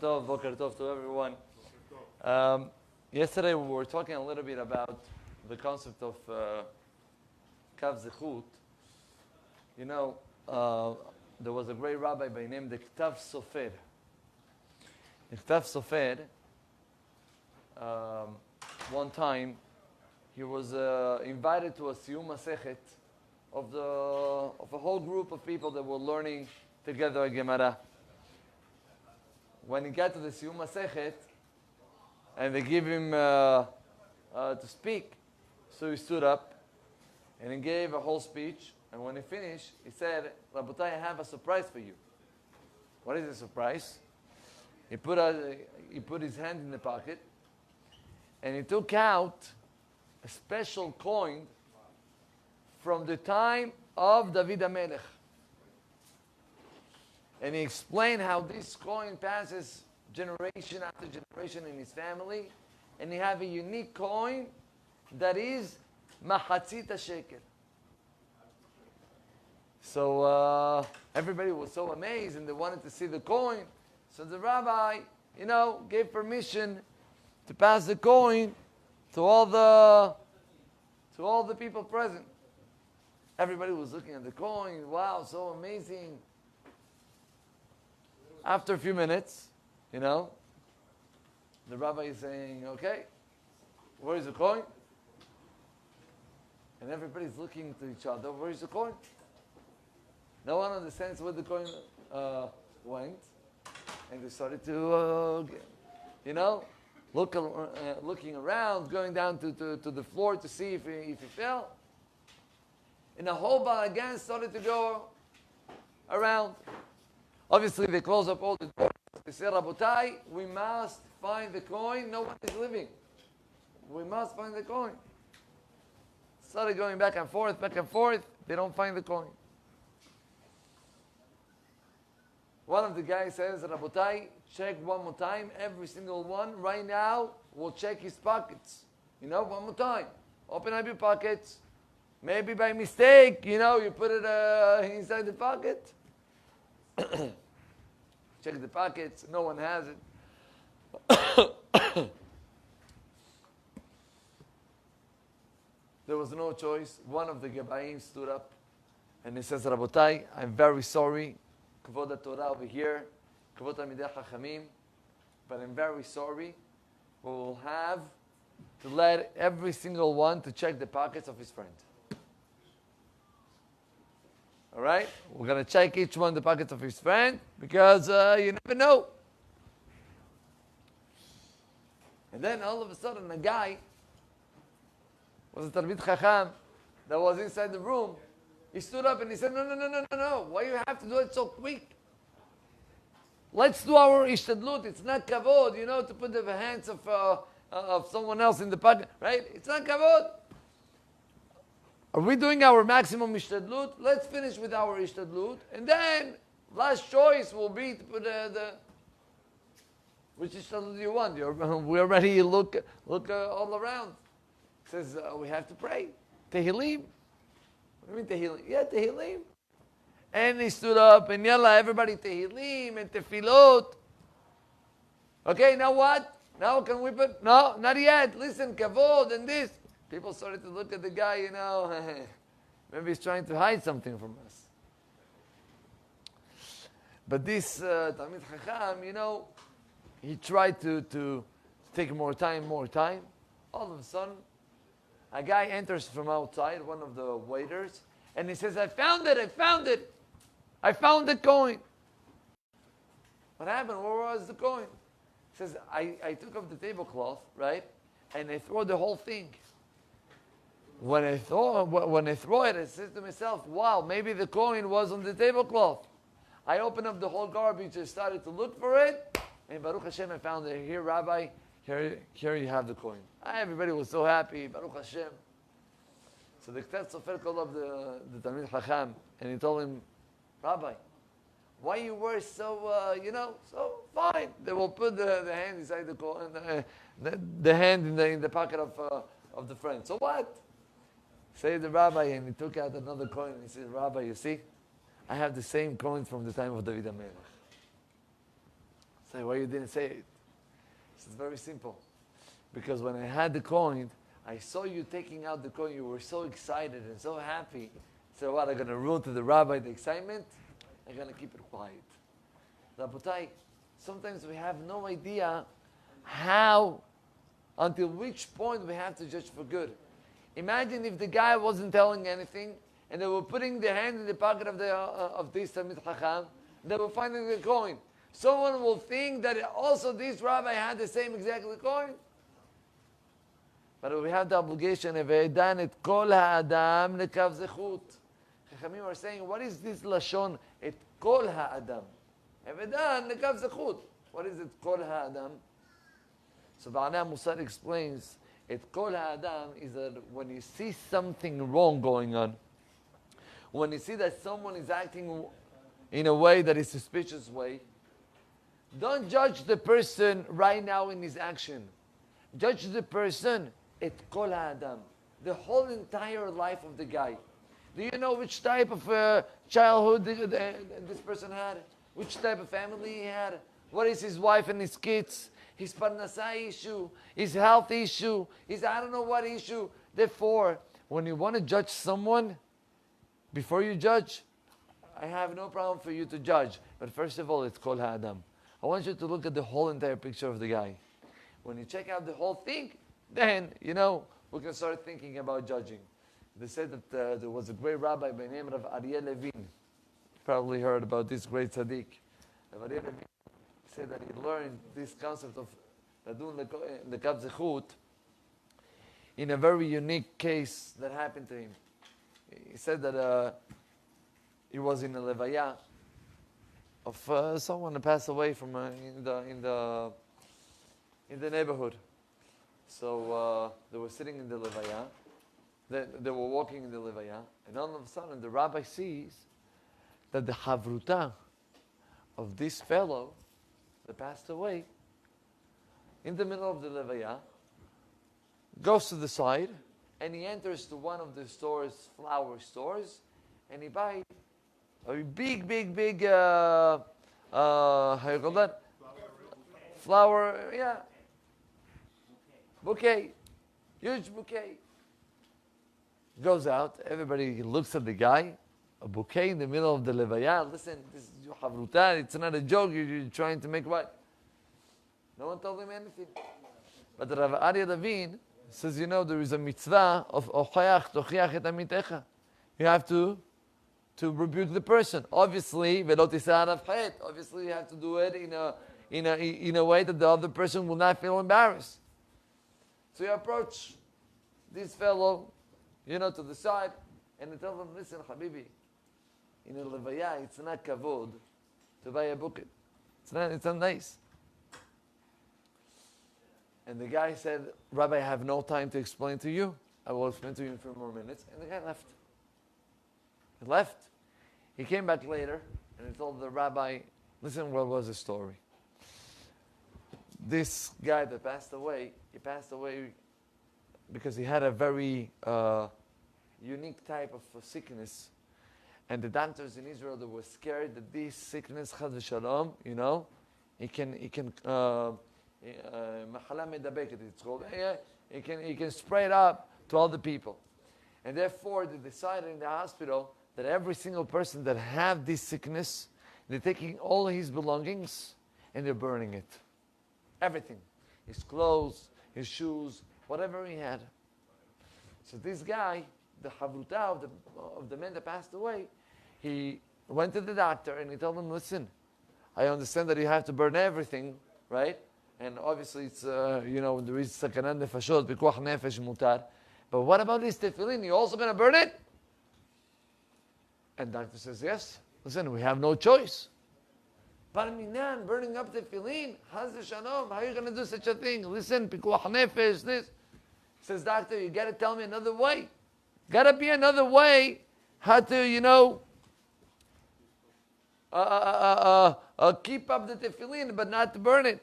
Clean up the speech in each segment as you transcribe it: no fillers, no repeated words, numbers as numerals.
Boker Tov to everyone. Yesterday we were talking a little bit about the concept of Kav Zechut. You know, there was a great rabbi by name the Ktav Sofer. The Ktav Sofer, one time, he was invited to a Siyum Masechet of a whole group of people that were learning together a Gemara. When he got to the Siyum Masechet, and they give him to speak, so he stood up, and he gave a whole speech, and when he finished, he said, Rabotai, I have a surprise for you. What is the surprise? He put his hand in the pocket, and he took out a special coin from the time of David HaMelech. And he explained how this coin passes generation after generation in his family. And he have a unique coin that is Mahatzit shekel. So everybody was so amazed and they wanted to see the coin. So the rabbi, gave permission to pass the coin to all the people present. Everybody was looking at the coin. Wow, so amazing. After a few minutes, the rabbi is saying, okay, where is the coin? And everybody's looking to each other. Where is the coin? No one understands where the coin went. And they started to, looking around, going down to the floor to see if he fell. And the whole balagan started to go around. Obviously, they close up all the doors. They say, Rabotai, we must find the coin. No one is living. We must find the coin. Started going back and forth. They don't find the coin. One of the guys says, Rabotai, check one more time. Every single one. Right now, we'll check his pockets. One more time. Open up your pockets. Maybe by mistake, you put it inside the pocket. Check the pockets. No one has it. There was no choice. One of the Gebaim stood up and he says, Rabotai, I'm very sorry. Kvod Torah over here. Kvod Talmidei Chachamim. But I'm very sorry. We will have to let every single one to check the pockets of his friend. All right? We're going to check each one the pockets of his friend because you never know. And then all of a sudden a guy was a Talmid Chacham that was inside the room. He stood up and he said, no. Why you have to do it so quick? Let's do our ishtadlut. It's not kavod, to put the hands of someone else in the pocket, right? It's not kavod. Are we doing our maximum ishtadlut? Let's finish with our ishtadlut. And then, last choice will be to put which ishtadlut do you want? We already look all around. It says, we have to pray. Tehillim. What do you mean Tehillim? Yeah, Tehillim. And he stood up and yalla, everybody Tehillim and Tefillot. Okay, now what? Now can we put, no, not yet. Listen, kavod and this. People started to look at the guy, maybe he's trying to hide something from us. But this Talmid Chacham, he tried to take more time. All of a sudden, a guy enters from outside, one of the waiters, and he says, I found it. I found the coin. What happened? Where was the coin? He says, I took off the tablecloth, right? And I threw the whole thing. When I throw it, I said to myself, wow, maybe the coin was on the tablecloth. I opened up the whole garbage and started to look for it. And Baruch Hashem, I found it. Here, Rabbi, here you have the coin. Everybody was so happy, Baruch Hashem. So the Ktav Sofer called up the Talmid Chacham, and he told him, Rabbi, why you were so, so fine? They will put the hand inside the coin, the hand in the pocket of the friend. So what? Say the rabbi, and he took out another coin, and he said, Rabbi, you see, I have the same coins from the time of David HaMelech. Say, why you didn't say it? It's very simple. Because when I had the coin, I saw you taking out the coin. You were so excited and so happy. So what, I'm going to ruin to the rabbi the excitement? I'm going to keep it quiet. Rabotai, sometimes we have no idea how, until which point we have to judge for good. Imagine if the guy wasn't telling anything, and they were putting their hand in the pocket of this Talmid Chacham, they were finding the coin. Someone will think that also this rabbi had the same exact coin. But we have the obligation of Eidan et kol ha'adam lekav zechut. Chachamim are saying, what is this lashon et kol ha'adam? Eidan lekav zechut. What is it kol ha'adam? So Ba'ana Musar explains, et kol ha'adam is that when you see something wrong going on, when you see that someone is acting in a way that is suspicious way, don't judge the person right now in his action. Judge the person et kol ha'adam, the whole entire life of the guy. Do you know which type of childhood this person had? Which type of family he had? What is his wife and his kids? His parnasai issue, his health issue, his I don't know what issue. Therefore, when you want to judge someone, before you judge, I have no problem for you to judge. But first of all, it's kol ha'adam. I want you to look at the whole entire picture of the guy. When you check out the whole thing, then, we can start thinking about judging. They said that there was a great rabbi by the name of Aryeh Levin. You probably heard about this great tzaddik. Aryeh Levin said that he learned this concept of Ladun Lekav Zechut in a very unique case that happened to him. He said that he was in a levaya of someone that passed away from in the neighborhood. So they were sitting in the levaya. They were walking in the levaya, and all of a sudden the rabbi sees that the havruta of this fellow that passed away, in the middle of the levaya, goes to the side, and he enters to one of the stores, flower stores, and he buys a big, how you call that? Flower, yeah. Bouquet. Huge bouquet. Goes out, everybody looks at the guy, a bouquet in the middle of the levaya. Listen, this is your havruta, it's not a joke, you're trying to make what? No one told him anything. But Rav Aryeh Levin says, there is a mitzvah of ochayach, tochiach et amitecha. You have to rebuke the person. Obviously, velot tisah alav chet. Obviously, you have to do it in a way that the other person will not feel embarrassed. So you approach this fellow, to the side, and you tell them, listen, Habibi, in a levaya, it's not kavod to buy a bouquet. It's not nice. And the guy said, Rabbi, I have no time to explain to you. I will explain to you in a few more minutes. And the guy left. He left. He came back later, and he told the rabbi, listen, what was the story? This guy that passed away, he passed away because he had a very unique type of sickness. And the doctors in Israel, they were scared that this sickness, chas v'shalom, it can Machala medabeket, it's called. It can spread up to other people. And therefore, they decided in the hospital that every single person that have this sickness, they're taking all his belongings and they're burning it. Everything. His clothes, his shoes, whatever he had. So this guy, the havruta of the man that passed away, he went to the doctor and he told him, listen, I understand that you have to burn everything, right? And obviously it's, there is sakanat nefashot, pikuach nefesh mutar. But what about this tefillin? You also going to burn it? And doctor says, yes. Listen, we have no choice. Parminan, burning up tefillin, haz shalom, how are you going to do such a thing? Listen, pikuach nefesh, this. Says, doctor, you got to tell me another way. Got to be another way how to, keep up the tefillin, but not to burn it.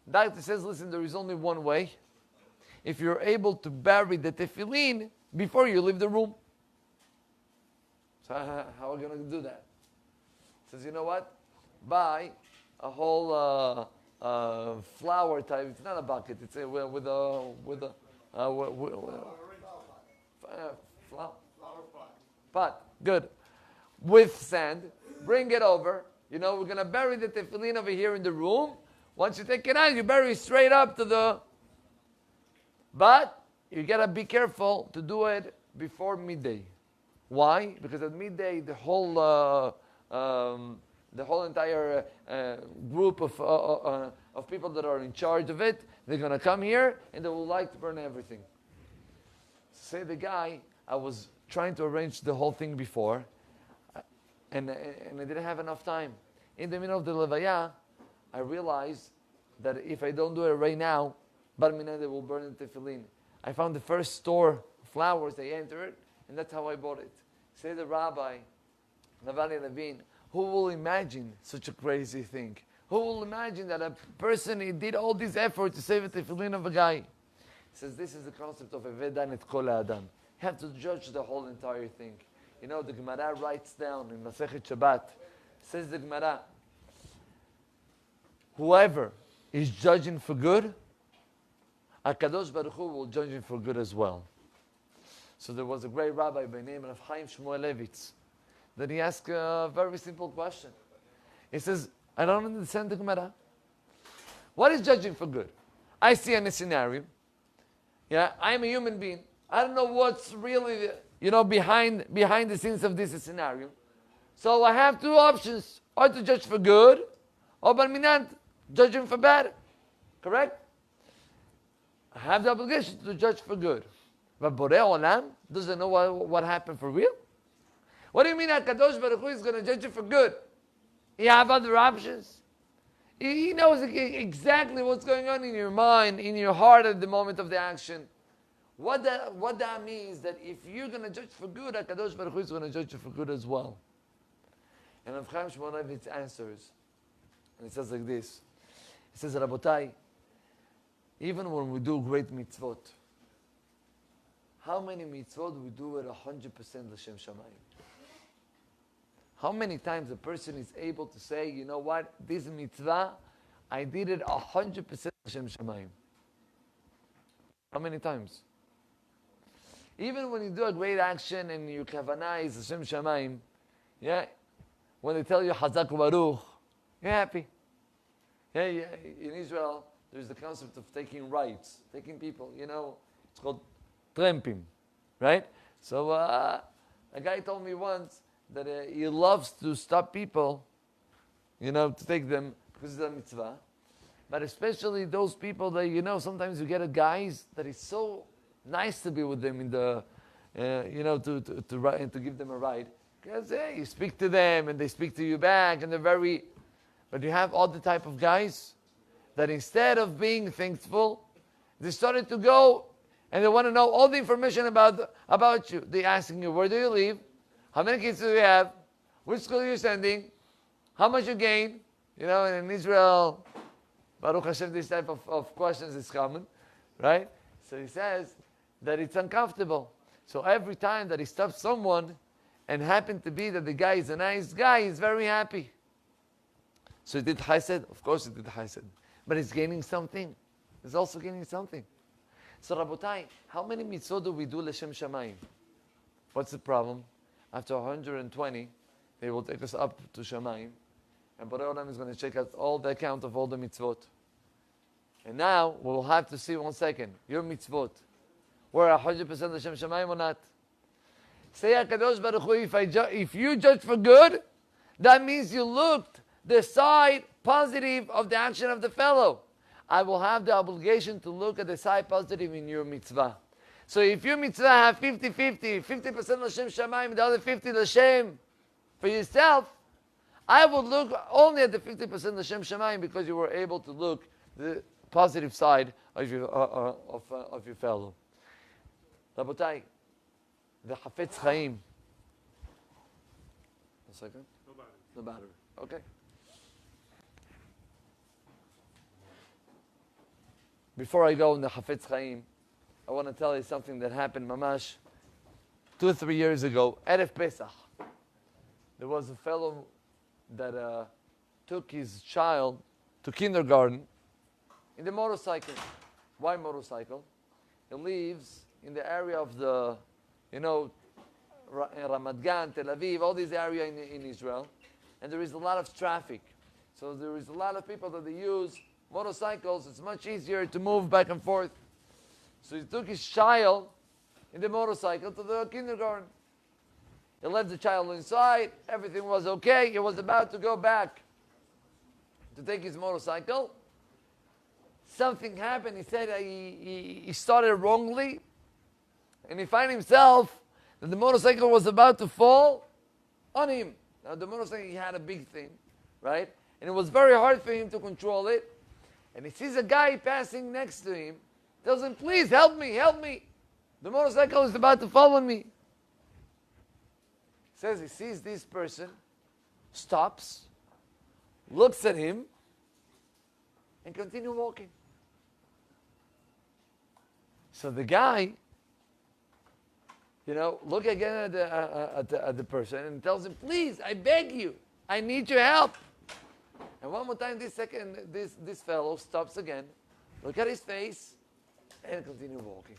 Doctor says, listen, there is only one way. If you're able to bury the tefillin before you leave the room. So how are we going to do that? Says, you know what? Buy a whole flower type. It's not a bucket. It's with a flower pot. Good. With sand. Bring it over. We're going to bury the tefillin over here in the room. Once you take it out, you bury it straight up to the... But you got to be careful to do it before midday. Why? Because at midday, the whole entire group of people that are in charge of it, they're going to come here and they will like to burn everything. Say the guy, I was trying to arrange the whole thing before, and I didn't have enough time. In the middle of the levaya, I realized that if I don't do it right now, Bar Minah, they will burn the tefillin. I found the first store of flowers, they entered, and that's how I bought it. Say the rabbi, Navali Levin, who will imagine such a crazy thing? Who will imagine that a person, he did all this effort to save the tefillin of a guy? He says this is the concept of Evedan et kol adam. You have to judge the whole entire thing. The Gemara writes down in Masechet Shabbat, says the Gemara, whoever is judging for good, HaKadosh Baruch Hu will judge him for good as well. So there was a great rabbi by the name of Chaim Shmuelevitz that he asked a very simple question. He says, I don't understand the Gemara. What is judging for good? I see in a scenario. I'm a human being. I don't know what's really, behind the scenes of this scenario. So I have two options: or to judge for good, or Bar Minah, judging for bad. Correct? I have the obligation to judge for good. But Borei Olam doesn't know what happened for real. What do you mean HaKadosh Baruch Hu is going to judge you for good? You have other options. He knows exactly what's going on in your mind, in your heart at the moment of the action. What that means, that if you're going to judge for good, HaKadosh Baruch Hu is going to judge you for good as well. And Rav Chaim Shmuelevitz answers, and it says like this. It says, Rabotai, even when we do great mitzvot, how many mitzvot we do it 100% L'Shem Shamayim? How many times a person is able to say, you know what, this mitzvah, I did it 100% L'Shem Shamayim? How many times? Even when you do a great action and your kavanah is L'Shem Shamayim, when they tell you Hazak Baruch, you're happy. In Israel, there's the concept of taking rides, taking people, it's called tramping, right? So a guy told me once that he loves to stop people, to take them because it's a mitzvah. But especially those people that, sometimes you get a guys that is so nice to be with them in the, to give them a ride. Because you speak to them and they speak to you back and they're very, but you have all the type of guys that instead of being thankful, they started to go and they want to know all the information about you. They're asking you, where do you live? How many kids do you have? Which school are you sending? How much you gain? And in Israel, Baruch Hashem, this type of questions is common, right? So he says that it's uncomfortable. So every time that he stops someone, and happened to be that the guy is a nice guy, he's very happy. So he did chesed? Of course he did chesed. But he's gaining something. He's also gaining something. So Rabotai, how many mitzvot do we do L'Shem Shamayim? What's the problem? After 120, they will take us up to Shamayim. And Borei Olam is going to check out all the account of all the mitzvot. And now, we'll have to see 1 second. Your mitzvot. We're 100% L'Shem Shamayim or not? Say HaKadosh Baruch Hu, if you judge for good, that means you looked the side positive of the action of the fellow. I will have the obligation to look at the side positive in your mitzvah. So if your mitzvah have 50-50, 50% L'Shem Shamayim, the other 50 L'Shem for yourself, I will look only at the 50% L'Shem Shamayim because you were able to look the positive side of your fellow. Rabotai, the Hafetz Chaim. 1 second. No battery. Okay. Before I go in the Hafetz Chaim, I want to tell you something that happened, mamash, 2 or 3 years ago, Erev Pesach. There was a fellow that took his child to kindergarten in the motorcycle. Why motorcycle? He lives in the area of the, Ramat Gan, Tel Aviv, all these areas in Israel. And there is a lot of traffic. So there is a lot of people that they use motorcycles. It's much easier to move back and forth. So he took his child in the motorcycle to the kindergarten. He left the child inside. Everything was okay. He was about to go back to take his motorcycle. Something happened. He said he started wrongly. And he found himself that the motorcycle was about to fall on him. Now the motorcycle, he had a big thing, right? And it was very hard for him to control it. And he sees a guy passing next to him. Tells him, please help me, help me. The motorcycle is about to fall on me. Says he sees this person, stops, looks at him, and continue walking. So the guy, look again at the person and tells him, please, I beg you, I need your help. And one more time, this fellow stops again, look at his face, and continue walking.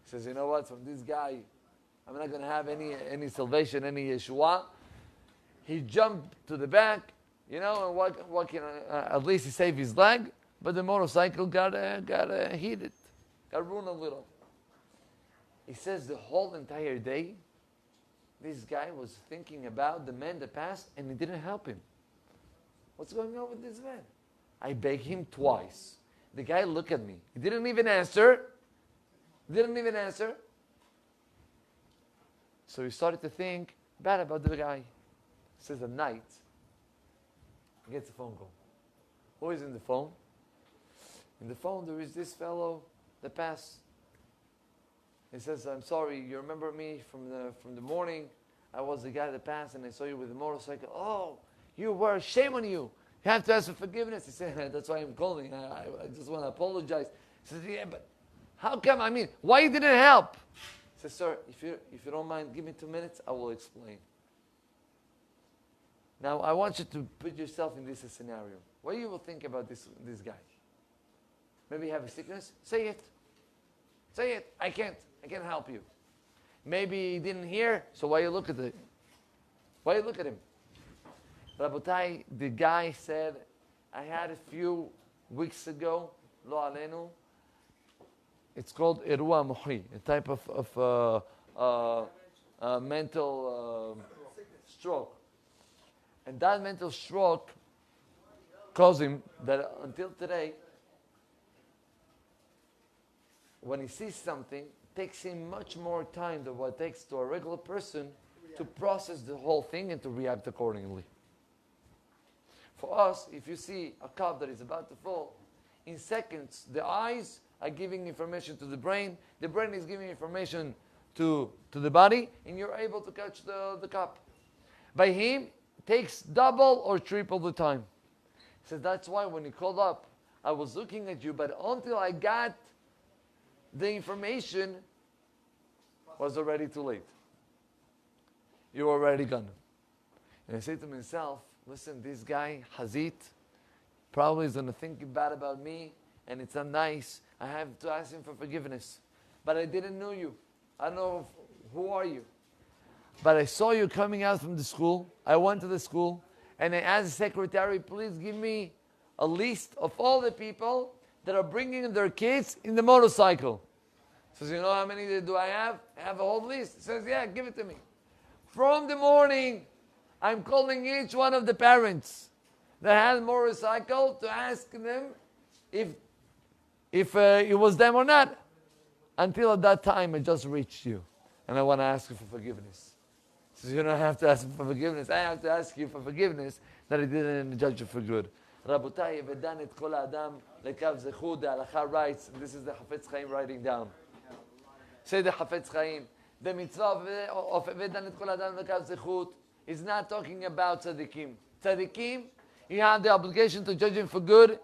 He says, you know what, from this guy, I'm not going to have any salvation, any Yeshua. He jumped to the back, and at least he saved his leg, but the motorcycle got heated, got ruined a little. He says the whole entire day, this guy was thinking about the man that passed, and he didn't help him. What's going on with this man? I begged him twice. The guy looked at me. He didn't even answer. So he started to think bad about the guy. He says at night, he gets a phone call. Who is in the phone? In the phone there is this fellow that passed. He says, I'm sorry, you remember me from the morning? I was the guy that passed and I saw you with the motorcycle. Oh, you were, shame on you. You have to ask for forgiveness. He said, that's why I'm calling. I just want to apologize. He says, yeah, but how come? Why you didn't help? He says, sir, if you don't mind, give me 2 minutes, I will explain. Now, I want you to put yourself in this scenario. What you will think about this guy? Maybe you have a sickness? Say it. Say it. I can't help you. Maybe he didn't hear, so why you look at it? Why you look at him? Rabotai, the guy said, I had a few weeks ago, lo alenu, it's called Irua Muhi, a type of mental stroke. And that mental stroke caused him that until today, when he sees something, it takes him much more time than what it takes to a regular person to process the whole thing and to react accordingly. For us, if you see a cup that is about to fall, in seconds, the eyes are giving information to the brain is giving information to the body, and you're able to catch the cup. By him, it takes double or triple the time. He says, that's why when he called up, I was looking at you, but until I got the information, was already too late. You were already gone. And I said to myself, listen, this guy, Hazit, probably is going to think bad about me, and it's not nice. I have to ask him for forgiveness. But I didn't know you. I don't know who are you. But I saw you coming out from the school. I went to the school, and I asked the secretary, please give me a list of all the people that are bringing their kids in the motorcycle. Says, you know how many do I have? I have a whole list. Says, yeah, give it to me. From the morning, I'm calling each one of the parents that had a motorcycle to ask them if it was them or not. Until at that time, I just reached you. And I want to ask you for forgiveness. He says, you don't have to ask me for forgiveness. I have to ask you for forgiveness that I didn't judge you for good. Rabotai, vedan et kol adam lekav zechut, the halacha writes, and this is the Hafetz Chaim writing down. Say the Hafetz Chaim, the mitzvah of vedan et kol adam lekav zechut is not talking about tzaddikim. Tzaddikim, you have the obligation to judge him for good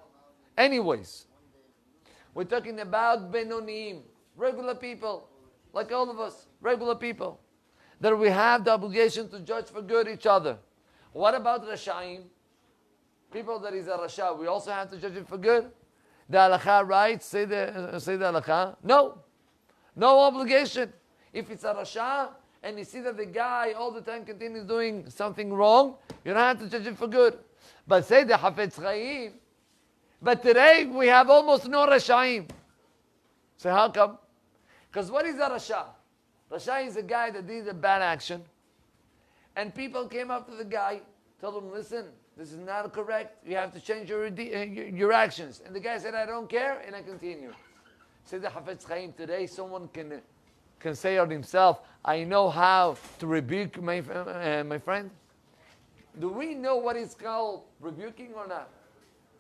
anyways. We're talking about benonim, regular people, like all of us, regular people, that we have the obligation to judge for good each other. What about Rashaim? people that he's a Rasha, we also have to judge him for good? The halakha right? Say the halakha. No. No obligation. If it's a Rasha, and you see that the guy all the time continues doing something wrong, you don't have to judge him for good. But say the Hafetz Chaim, but today we have almost no Rashaim. So how come? Because what is a Rasha? Rasha is a guy that did a bad action, and people came up to the guy, told him, listen, this is not correct, you have to change your actions. And the guy said, I don't care, and I continue. Say the Hafetz Chaim, today someone can say of himself, I know how to rebuke my friend. Do we know what is called rebuking or not?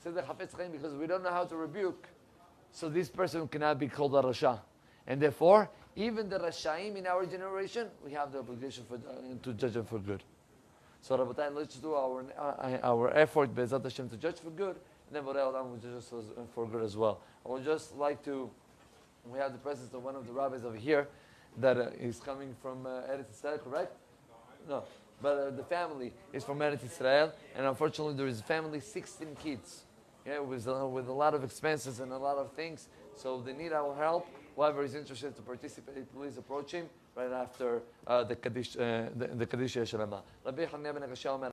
Say the Hafetz Chaim, because we don't know how to rebuke, so this person cannot be called a Rasha. And therefore, even the Rashaim in our generation, we have the obligation to judge them for good. So Rabbatai, let's do our effort, Be'ezat Hashem, to judge for good, and then Borei Olam will judge us for good as well. I would just like to, we have the presence of one of the rabbis over here that is coming from Eretz Israel, correct? No. But the family is from Eretz Israel, and unfortunately there is a family, 16 kids. Yeah, with a lot of expenses and a lot of things, so they need our help. Whoever is interested to participate, please approach him right after the Kaddish Shalama.